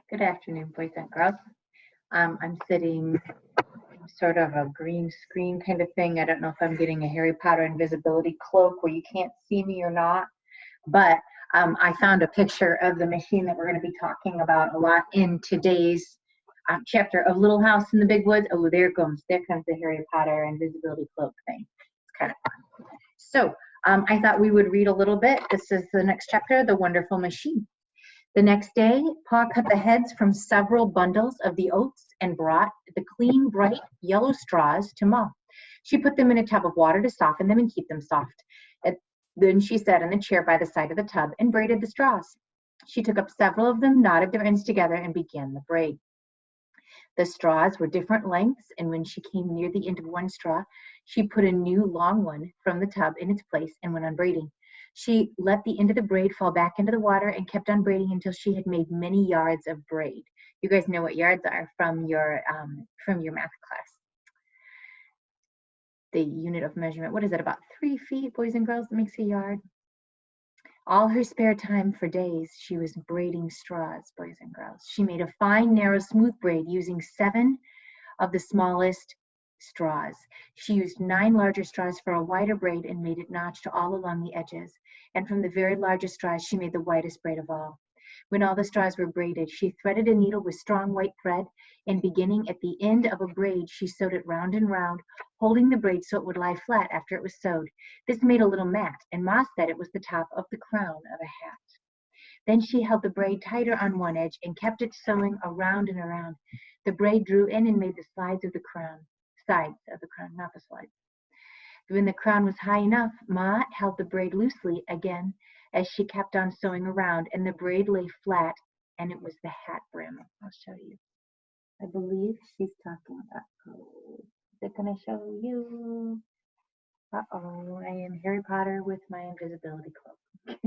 Good afternoon, boys and girls. I'm sitting in sort of a green screen kind of thing. I don't know if I'm getting a Harry Potter invisibility cloak where you can't see me or not, but I found a picture of the machine that we're going to be talking about a lot in today's chapter of Little House in the Big Woods. Oh, there comes the Harry Potter invisibility cloak thing. It's kind of fun. So I thought we would read a little bit. This is the next chapter, The Wonderful Machine. The next day, Pa cut the heads from several bundles of the oats and brought the clean, bright yellow straws to Ma. She put them in a tub of water to soften them and keep them soft. Then she sat in a chair by the side of the tub and braided the straws. She took up several of them, knotted their ends together, and began the braid. The straws were different lengths, and when she came near the end of one straw, she put a new long one from the tub in its place and went on braiding. She let the end of the braid fall back into the water and kept on braiding until she had made many yards of braid. You guys know what yards are from your math class. The unit of measurement, what is it, about 3 feet, boys and girls, that makes a yard? All her spare time for days, she was braiding straws, boys and girls. She made a fine, narrow, smooth braid using 7 of the smallest straws. She used 9 larger straws for a wider braid and made it notched all along the edges. And from the very largest straws, she made the widest braid of all. When all the straws were braided, she threaded a needle with strong white thread, and beginning at the end of a braid, she sewed it round and round, holding the braid so it would lie flat after it was sewed. This made a little mat, and Ma said it was the top of the crown of a hat. Then she held the braid tighter on one edge and kept it sewing around and around. The braid drew in and made the sides of the crown, not the slides. When the crown was high enough, Ma held the braid loosely again as she kept on sewing around, and the braid lay flat, and it was the hat brim. I'll show you. I believe she's talking about, is it going to show you? Uh-oh, I am Harry Potter with my invisibility cloak.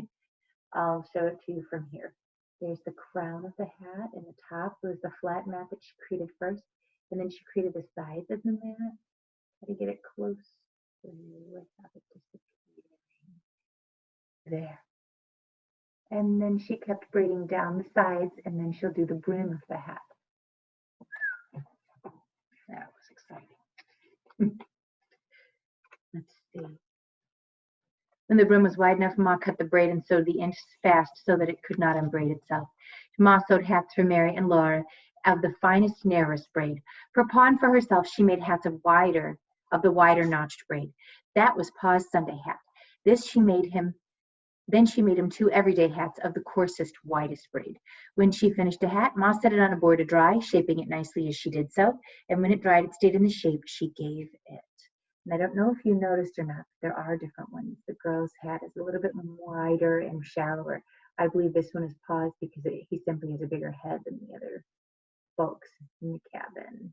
I'll show it to you from here. There's the crown of the hat, and the top was the flat mat that she created first, and then she created the sides of the mat. Try to get it close without it disappearing. There. And then she kept braiding down the sides, and then she'll do the brim of the hat. That was exciting. Let's see. When the brim was wide enough, Ma cut the braid and sewed the ends fast so that it could not unbraid itself. Ma sewed hats for Mary and Laura of the finest, narrowest braid. For Pa and for herself, she made hats of the wider notched braid. That was Pa's Sunday hat. Then she made him 2 everyday hats of the coarsest, widest braid. When she finished a hat, Ma set it on a board to dry, shaping it nicely as she did so, and when it dried, it stayed in the shape she gave it. And I don't know if you noticed or not, there are different ones. The girl's hat is a little bit wider and shallower. I believe this one is Pa's because he simply has a bigger head than the other folks in the cabin.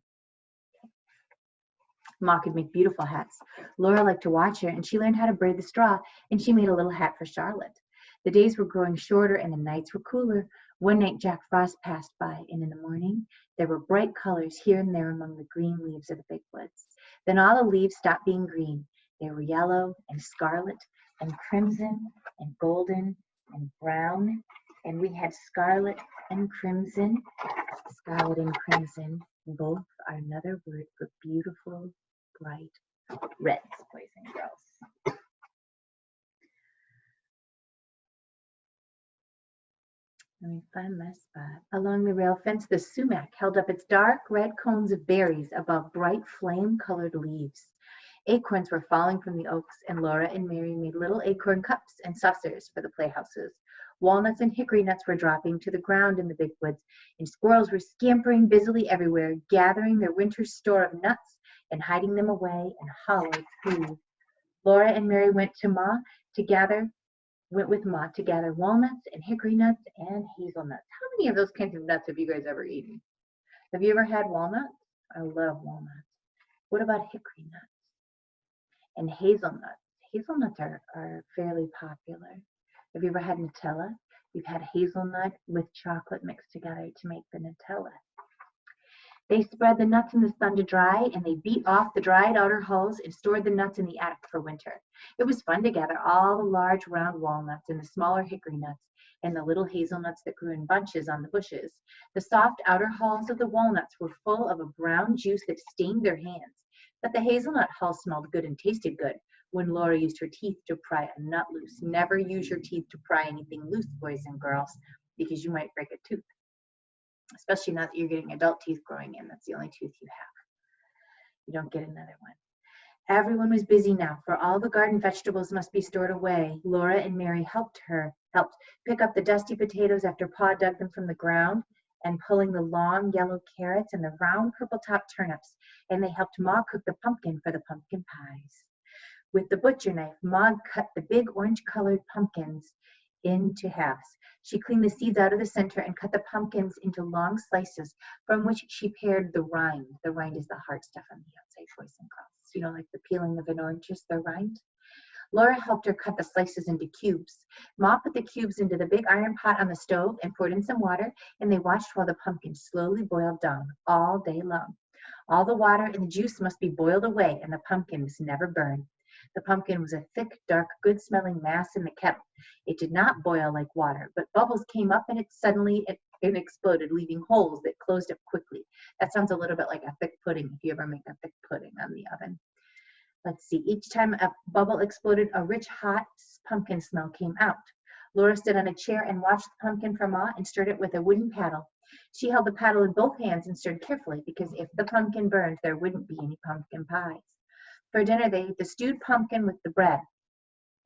Ma could make beautiful hats. Laura liked to watch her, and she learned how to braid the straw, and she made a little hat for Charlotte. The days were growing shorter, and the nights were cooler. One night Jack Frost passed by, and in the morning there were bright colors here and there among the green leaves of the big woods. Then all the leaves stopped being green. They were yellow and scarlet and crimson and golden and brown, and we had scarlet and crimson. Scarlet and crimson, both are another word for beautiful, bright reds, boys and girls. Let me find my spot. Along the rail fence, the sumac held up its dark red cones of berries above bright flame-colored leaves. Acorns were falling from the oaks, and Laura and Mary made little acorn cups and saucers for the playhouses. Walnuts and hickory nuts were dropping to the ground in the big woods, and squirrels were scampering busily everywhere, gathering their winter store of nuts and hiding them away in hollow trees. Laura and Mary went with Ma to gather walnuts and hickory nuts and hazelnuts. How many of those kinds of nuts have you guys ever eaten? Have you ever had walnuts? I love walnuts. What about hickory nuts? And hazelnuts. Hazelnuts are fairly popular. Have you ever had Nutella? You've had hazelnut with chocolate mixed together to make the Nutella. They spread the nuts in the sun to dry, and they beat off the dried outer hulls and stored the nuts in the attic for winter. It was fun to gather all the large round walnuts and the smaller hickory nuts, and the little hazelnuts that grew in bunches on the bushes. The soft outer hulls of the walnuts were full of a brown juice that stained their hands, but the hazelnut hull smelled good and tasted good when Laura used her teeth to pry a nut loose. Never use your teeth to pry anything loose, boys and girls, because you might break a tooth, especially now that you're getting adult teeth growing in. That's the only tooth you have. You don't get another one. Everyone was busy now, for all the garden vegetables must be stored away. Laura and Mary helped pick up the dusty potatoes after Pa dug them from the ground, and pulling the long yellow carrots and the round purple top turnips, and they helped Ma cook the pumpkin for the pumpkin pies. With the butcher knife, Ma cut the big orange-colored pumpkins into halves. She cleaned the seeds out of the center and cut the pumpkins into long slices from which she pared the rind. The rind is the hard stuff on the outside, boys and girls. You know, like the peeling of an orange is the rind. Laura helped her cut the slices into cubes. Ma put the cubes into the big iron pot on the stove and poured in some water, and they watched while the pumpkin slowly boiled down all day long. All the water and the juice must be boiled away, and the pumpkin must never burn. The pumpkin was a thick, dark, good-smelling mass in the kettle. It did not boil like water, but bubbles came up and it exploded, leaving holes that closed up quickly. That sounds a little bit like a thick pudding, if you ever make a thick pudding on the oven. Let's see, each time a bubble exploded, a rich, hot pumpkin smell came out. Laura stood on a chair and watched the pumpkin from Ma and stirred it with a wooden paddle. She held the paddle in both hands and stirred carefully, because if the pumpkin burned, there wouldn't be any pumpkin pies. For dinner, they ate the stewed pumpkin with the bread.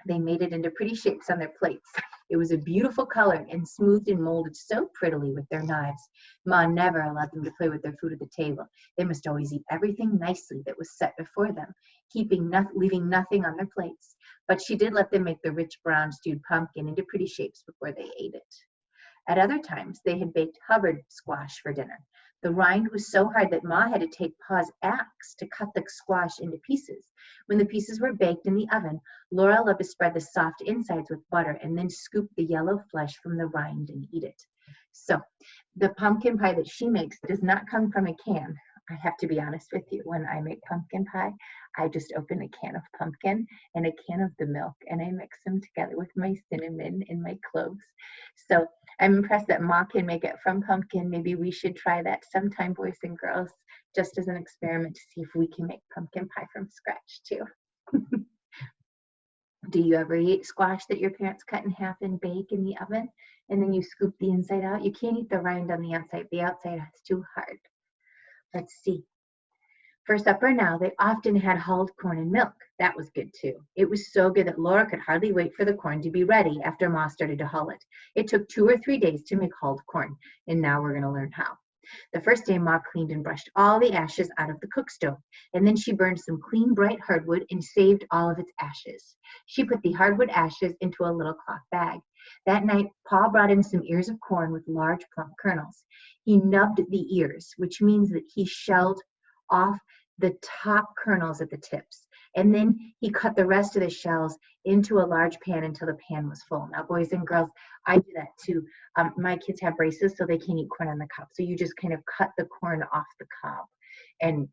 They made it into pretty shapes on their plates. It was a beautiful color and smoothed and molded so prettily with their knives. Ma never allowed them to play with their food at the table. They must always eat everything nicely that was set before them, leaving nothing on their plates. But she did let them make the rich brown stewed pumpkin into pretty shapes before they ate it. At other times, they had baked Hubbard squash for dinner. The rind was so hard that Ma had to take Pa's axe to cut the squash into pieces. When the pieces were baked in the oven, Laura loved to spread the soft insides with butter and then scoop the yellow flesh from the rind and eat it. So the pumpkin pie that she makes does not come from a can. I have to be honest with you. When I make pumpkin pie, I just open a can of pumpkin and a can of the milk, and I mix them together with my cinnamon and my cloves. So I'm impressed that Ma can make it from pumpkin. Maybe we should try that sometime, boys and girls, just as an experiment to see if we can make pumpkin pie from scratch too. Do you ever eat squash that your parents cut in half and bake in the oven, and then you scoop the inside out? You can't eat the rind on the outside. The outside is too hard. Let's see. For supper now, they often had hulled corn and milk. That was good too. It was so good that Laura could hardly wait for the corn to be ready after Ma started to hull it. It took 2 or 3 days to make hulled corn, and now we're going to learn how. The first day, Ma cleaned and brushed all the ashes out of the cook stove, and then she burned some clean, bright hardwood and saved all of its ashes. She put the hardwood ashes into a little cloth bag. That night, Pa brought in some ears of corn with large, plump kernels. He nubbed the ears, which means that he shelled off the top kernels at the tips, and then he cut the rest of the shells into a large pan until the pan was full. Now, boys and girls, I do that too. My kids have braces, so they can't eat corn on the cob. So you just kind of cut the corn off the cob and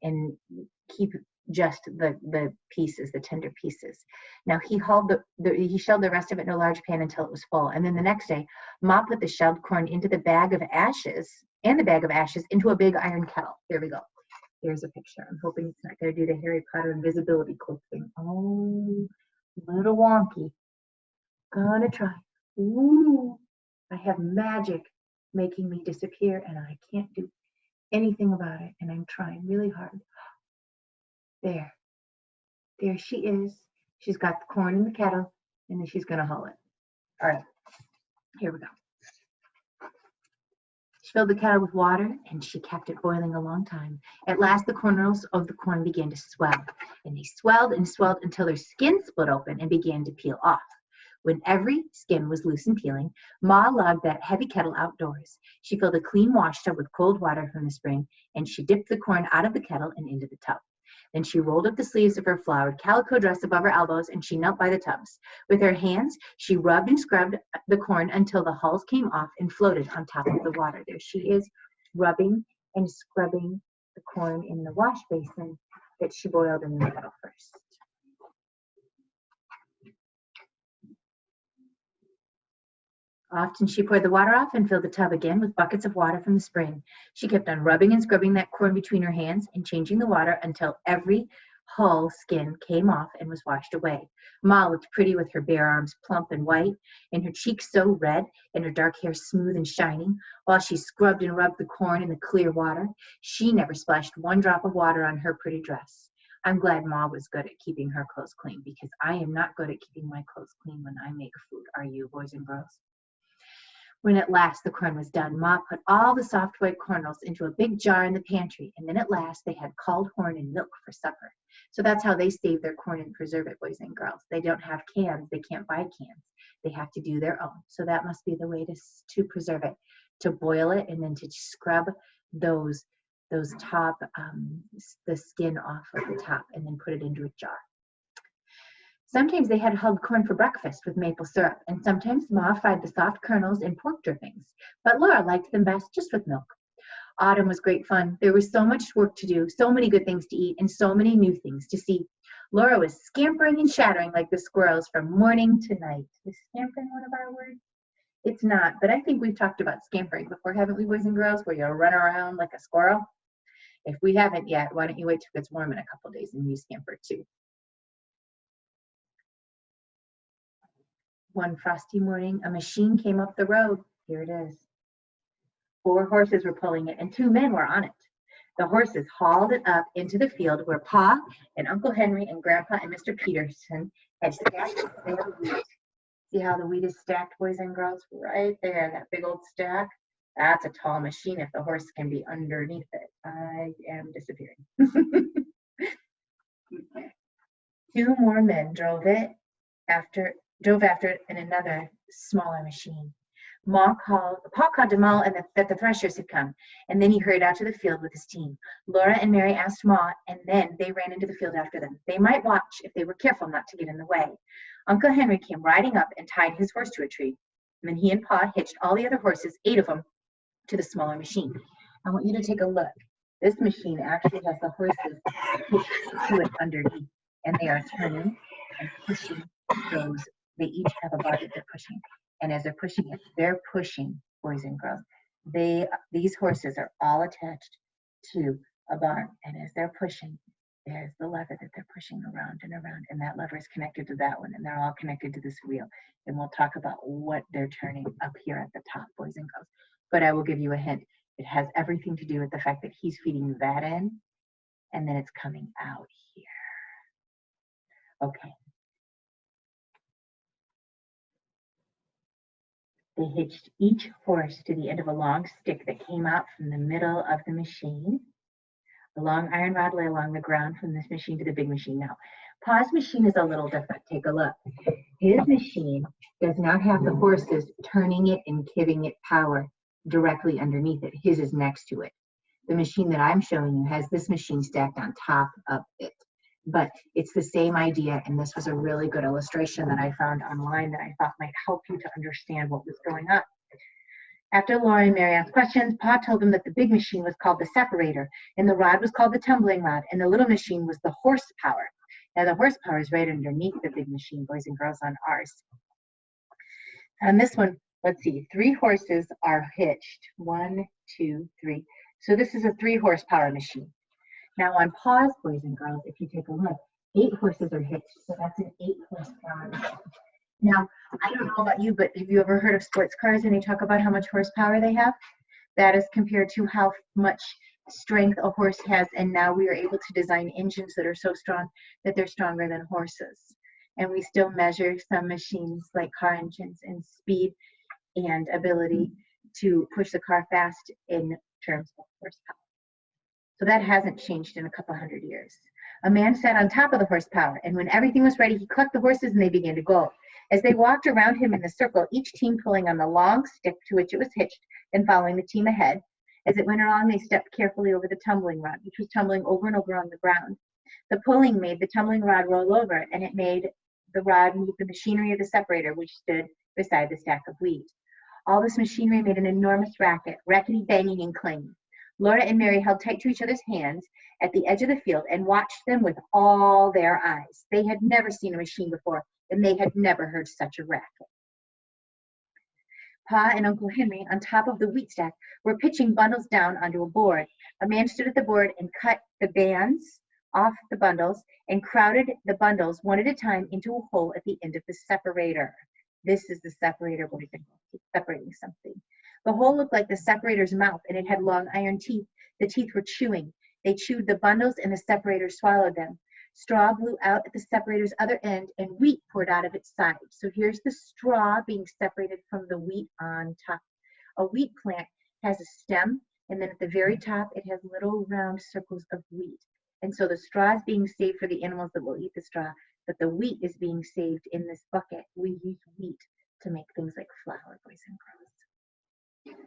keep just the pieces, the tender pieces. Now he he shelled the rest of it in a large pan until it was full. And then the next day, Ma put the shelled corn into the bag of ashes into a big iron kettle. Here we go. Here's a picture. I'm hoping it's not going to do the Harry Potter invisibility cloak thing. Oh, little wonky. Gonna try. Ooh, I have magic making me disappear, and I can't do anything about it, and I'm trying really hard. There she is. She's got the corn in the kettle, and then she's gonna hull it. All right, here we go. She filled the kettle with water, and she kept it boiling a long time. At last, the kernels of the corn began to swell, and they swelled and swelled until their skin split open and began to peel off. When every skin was loose and peeling, Ma lugged that heavy kettle outdoors. She filled a clean wash tub with cold water from the spring, and she dipped the corn out of the kettle and into the tub. Then she rolled up the sleeves of her flowered calico dress above her elbows, and she knelt by the tubs. With her hands, she rubbed and scrubbed the corn until the hulls came off and floated on top of the water. There she is, rubbing and scrubbing the corn in the wash basin that she boiled in the kettle first. Often she poured the water off and filled the tub again with buckets of water from the spring. She kept on rubbing and scrubbing that corn between her hands and changing the water until every hull skin came off and was washed away. Ma looked pretty with her bare arms plump and white, and her cheeks so red, and her dark hair smooth and shining, while she scrubbed and rubbed the corn in the clear water. She never splashed one drop of water on her pretty dress. I'm glad Ma was good at keeping her clothes clean, because I am not good at keeping my clothes clean when I make food. Are you, boys and girls? When at last the corn was done, Ma put all the soft white kernels into a big jar in the pantry, and then at last they had cold corn and milk for supper. So that's how they save their corn and preserve it, boys and girls. They don't have cans. They can't buy cans. They have to do their own. So that must be the way to preserve it, to boil it and then to scrub those top, the skin off of the top, and then put it into a jar. Sometimes they had hulled corn for breakfast with maple syrup, and sometimes Ma fried the soft kernels in pork drippings, but Laura liked them best just with milk. Autumn was great fun. There was so much work to do, so many good things to eat, and so many new things to see. Laura was scampering and shattering like the squirrels from morning to night. Is scampering one of our words? It's not, but I think we've talked about scampering before, haven't we, boys and girls, where you run around like a squirrel? If we haven't yet, why don't you wait till it's warm in a couple days and you scamper too. One frosty morning, a machine came up the road. Here it is. 4 horses were pulling it, and 2 men were on it. The horses hauled it up into the field where Pa and Uncle Henry and Grandpa and Mr. Peterson had stacked their wheat. See how the wheat is stacked, boys and girls? Right there, that big old stack. That's a tall machine if the horse can be underneath it. I am disappearing. Okay. 2 more men drove after it in another smaller machine. Pa called to Ma that the threshers had come, and then he hurried out to the field with his team. Laura and Mary asked Ma, and then they ran into the field after them. They might watch if they were careful not to get in the way. Uncle Henry came riding up and tied his horse to a tree. And then he and Pa hitched all the other horses, 8 of them, to the smaller machine. I want you to take a look. This machine actually has the horses hitched to it underneath, and they are turning and pushing those. They each have a bar that they're pushing. And as they're pushing it, they're pushing, boys and girls. These horses are all attached to a barn. And as they're pushing, there's the lever that they're pushing around and around. And that lever is connected to that one. And they're all connected to this wheel. And we'll talk about what they're turning up here at the top, boys and girls. But I will give you a hint. It has everything to do with the fact that he's feeding that in, and then it's coming out here. Okay. They hitched each horse to the end of a long stick that came out from the middle of the machine. A long iron rod lay along the ground from this machine to the big machine. Now, Pa's machine is a little different. Take a look. His machine does not have the horses turning it and giving it power directly underneath it. His is next to it. The machine that I'm showing you has this machine stacked on top of it. But it's the same idea, and this was a really good illustration that I found online that I thought might help you to understand what was going on. After Laura and Mary asked questions, Pa told them that the big machine was called the separator, and the rod was called the tumbling rod, and the little machine was the horsepower. Now the horsepower is right underneath the big machine, boys and girls, on ours. On this one, let's see, 3 horses are hitched. 1, 2, 3. So this is a 3 horsepower machine. Now on Pa's, boys and girls, if you take a look, 8 horses are hitched, so that's an 8 horsepower machine. Now, I don't know about you, but have you ever heard of sports cars and they talk about how much horsepower they have? That is compared to how much strength a horse has, and now we are able to design engines that are so strong that they're stronger than horses. And we still measure some machines like car engines in speed and ability to push the car fast in terms of horsepower. So that hasn't changed in a couple hundred years. A man sat on top of the horsepower, and when everything was ready, he clucked the horses and they began to go. As they walked around him in a circle, each team pulling on the long stick to which it was hitched and following the team ahead. As it went along, they stepped carefully over the tumbling rod, which was tumbling over and over on the ground. The pulling made the tumbling rod roll over, and it made the rod move the machinery of the separator, which stood beside the stack of wheat. All this machinery made an enormous racket, rackety banging and clanging. Laura and Mary held tight to each other's hands at the edge of the field and watched them with all their eyes. They had never seen a machine before, and they had never heard such a racket. Pa and Uncle Henry, on top of the wheat stack, were pitching bundles down onto a board. A man stood at the board and cut the bands off the bundles and crowded the bundles one at a time into a hole at the end of the separator. This is the separator, boys and girls. It's separating something. The hole looked like the separator's mouth, and it had long iron teeth. The teeth were chewing. They chewed the bundles, and the separator swallowed them. Straw blew out at the separator's other end, and wheat poured out of its side. So here's the straw being separated from the wheat on top. A wheat plant has a stem, and then at the very top, it has little round circles of wheat. And so the straw is being saved for the animals that will eat the straw, but the wheat is being saved in this bucket. We use wheat to make things like flour, boys and girls.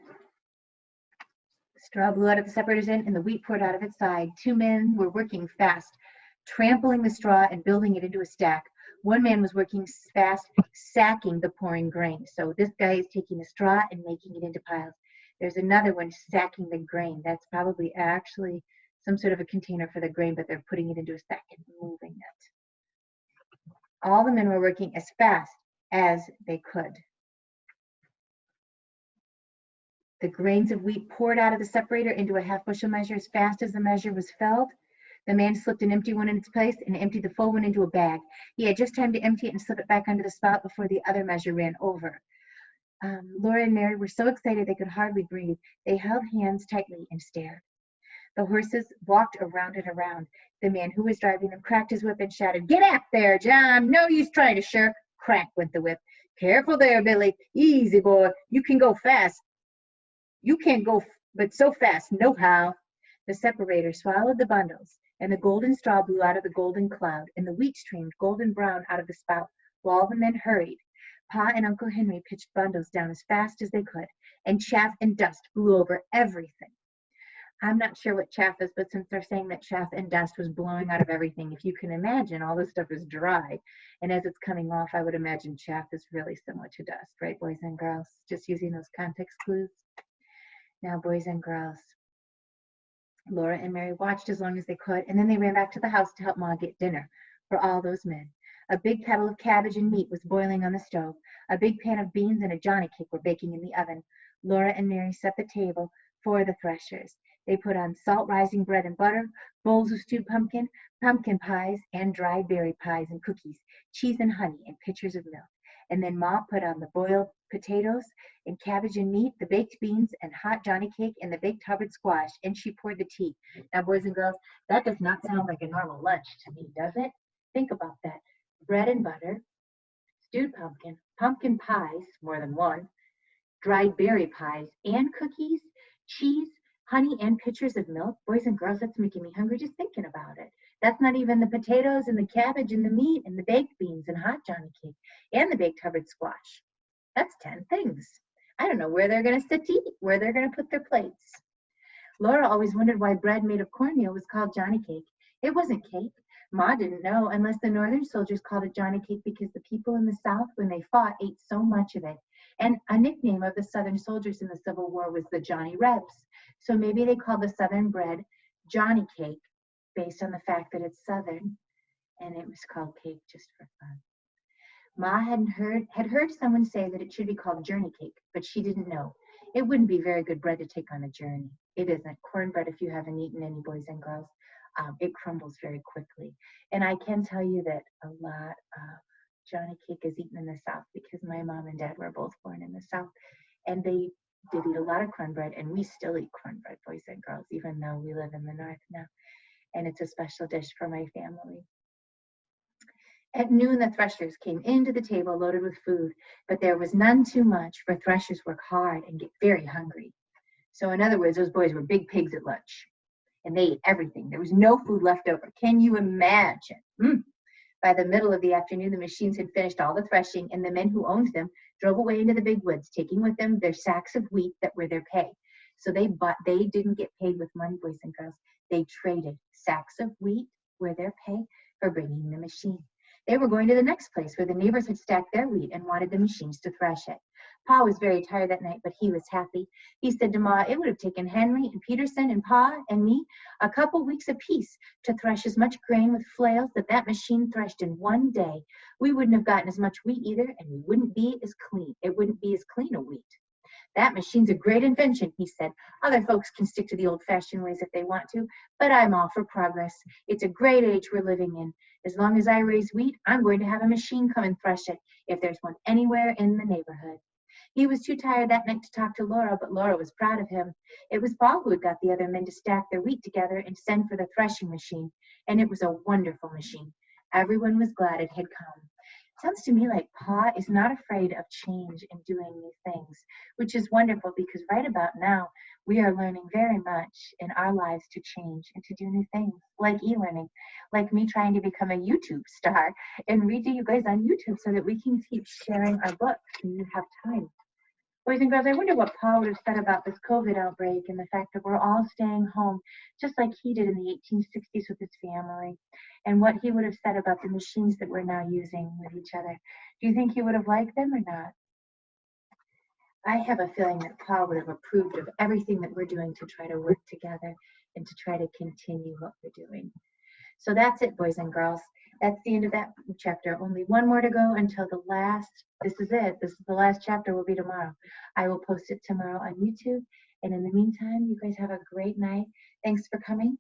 The straw blew out at the separator's end, and the wheat poured out of its side. Two men were working fast, trampling the straw and building it into a stack. One man was working fast, sacking the pouring grain. So this guy is taking the straw and making it into piles. There's another one sacking the grain. That's probably actually some sort of a container for the grain, but they're putting it into a sack and moving it. All the men were working as fast as they could. The grains of wheat poured out of the separator into a half bushel measure as fast as the measure was filled. The man slipped an empty one in its place and emptied the full one into a bag. He had just time to empty it and slip it back under the spout before the other measure ran over. Laura and Mary were so excited they could hardly breathe. They held hands tightly and stared. The horses walked around and around. The man who was driving them cracked his whip and shouted, "Get up there, John! No use trying to shirk!" Crack went the whip. "Careful there, Billy! Easy, boy! You can go fast. You can't go but so fast, nohow." The separator swallowed the bundles, and the golden straw blew out of the golden cloud, and the wheat streamed golden brown out of the spout, while all the men hurried. Pa and Uncle Henry pitched bundles down as fast as they could, and chaff and dust blew over everything. I'm not sure what chaff is, but since they're saying that chaff and dust was blowing out of everything, if you can imagine, all this stuff is dry, and as it's coming off, I would imagine chaff is really similar to dust, right, boys and girls? Just using those context clues. Now, boys and girls, Laura and Mary watched as long as they could, and then they ran back to the house to help Ma get dinner for all those men. A big kettle of cabbage and meat was boiling on the stove. A big pan of beans and a Johnny cake were baking in the oven. Laura and Mary set the table for the threshers. They put on salt rising bread and butter, bowls of stewed pumpkin, pumpkin pies, and dried berry pies and cookies, cheese and honey, and pitchers of milk. And then Ma put on the boiled potatoes and cabbage and meat, the baked beans and hot Johnny cake, and the baked Hubbard squash, and she poured the tea. Now, boys and girls, that does not sound like a normal lunch to me, does it? Think about that. Bread and butter, stewed pumpkin, pumpkin pies, more than one, dried berry pies, and cookies, cheese, honey, and pitchers of milk. Boys and girls, that's making me hungry just thinking about it. That's not even the potatoes and the cabbage and the meat and the baked beans and hot Johnny cake and the baked Hubbard squash. That's 10 things. I don't know where they're going to sit to eat, where they're going to put their plates. Laura always wondered why bread made of cornmeal was called Johnny cake. It wasn't cake. Ma didn't know unless the northern soldiers called it Johnny cake because the people in the South, when they fought, ate so much of it. And a nickname of the Southern soldiers in the Civil War was the Johnny Rebs. So maybe they called the Southern bread Johnny cake based on the fact that it's Southern, and it was called cake just for fun. Ma had heard someone say that it should be called journey cake, but she didn't know. It wouldn't be very good bread to take on a journey. It isn't. Cornbread, if you haven't eaten any, boys and girls, it crumbles very quickly. And I can tell you that a lot of Johnny cake is eaten in the South because my mom and dad were both born in the South, and they did eat a lot of cornbread, and we still eat cornbread, boys and girls, even though we live in the North now. And it's a special dish for my family. At noon, the threshers came into the table loaded with food, but there was none too much, for threshers work hard and get very hungry. So in other words, those boys were big pigs at lunch, and they ate everything. There was no food left over. Can you imagine? By the middle of the afternoon, the machines had finished all the threshing, and the men who owned them drove away into the big woods, taking with them their sacks of wheat that were their pay. So they didn't get paid with money, boys and girls. They traded sacks of wheat were their pay for bringing the machine. They were going to the next place where the neighbors had stacked their wheat and wanted the machines to thresh it. Pa was very tired that night, but he was happy. He said to Ma, it would have taken Henry and Peterson and Pa and me a couple weeks apiece to thresh as much grain with flails that machine threshed in one day. We wouldn't have gotten as much wheat either, and we wouldn't be as clean. It wouldn't be as clean a wheat. "That machine's a great invention," he said. "Other folks can stick to the old-fashioned ways if they want to, but I'm all for progress. It's a great age we're living in. As long as I raise wheat, I'm going to have a machine come and thresh it, if there's one anywhere in the neighborhood." He was too tired that night to talk to Laura, but Laura was proud of him. It was Paul who had got the other men to stack their wheat together and send for the threshing machine, and it was a wonderful machine. Everyone was glad it had come. Sounds to me like Pa is not afraid of change and doing new things, which is wonderful because right about now we are learning very much in our lives to change and to do new things, like e-learning, like me trying to become a YouTube star and read to you guys on YouTube so that we can keep sharing our books and you have time. Boys and girls, I wonder what Paul would have said about this COVID outbreak and the fact that we're all staying home, just like he did in the 1860s with his family, and what he would have said about the machines that we're now using with each other. Do you think he would have liked them or not? I have a feeling that Paul would have approved of everything that we're doing to try to work together and to try to continue what we're doing. So that's it, boys and girls. That's the end of that chapter. Only one more to go until the last. This is it. This is the last chapter will be tomorrow. I will post it tomorrow on YouTube. And in the meantime, you guys have a great night. Thanks for coming.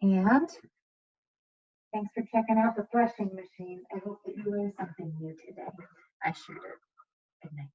And thanks for checking out the threshing machine. I hope that you learned something new today. I sure did. Good night.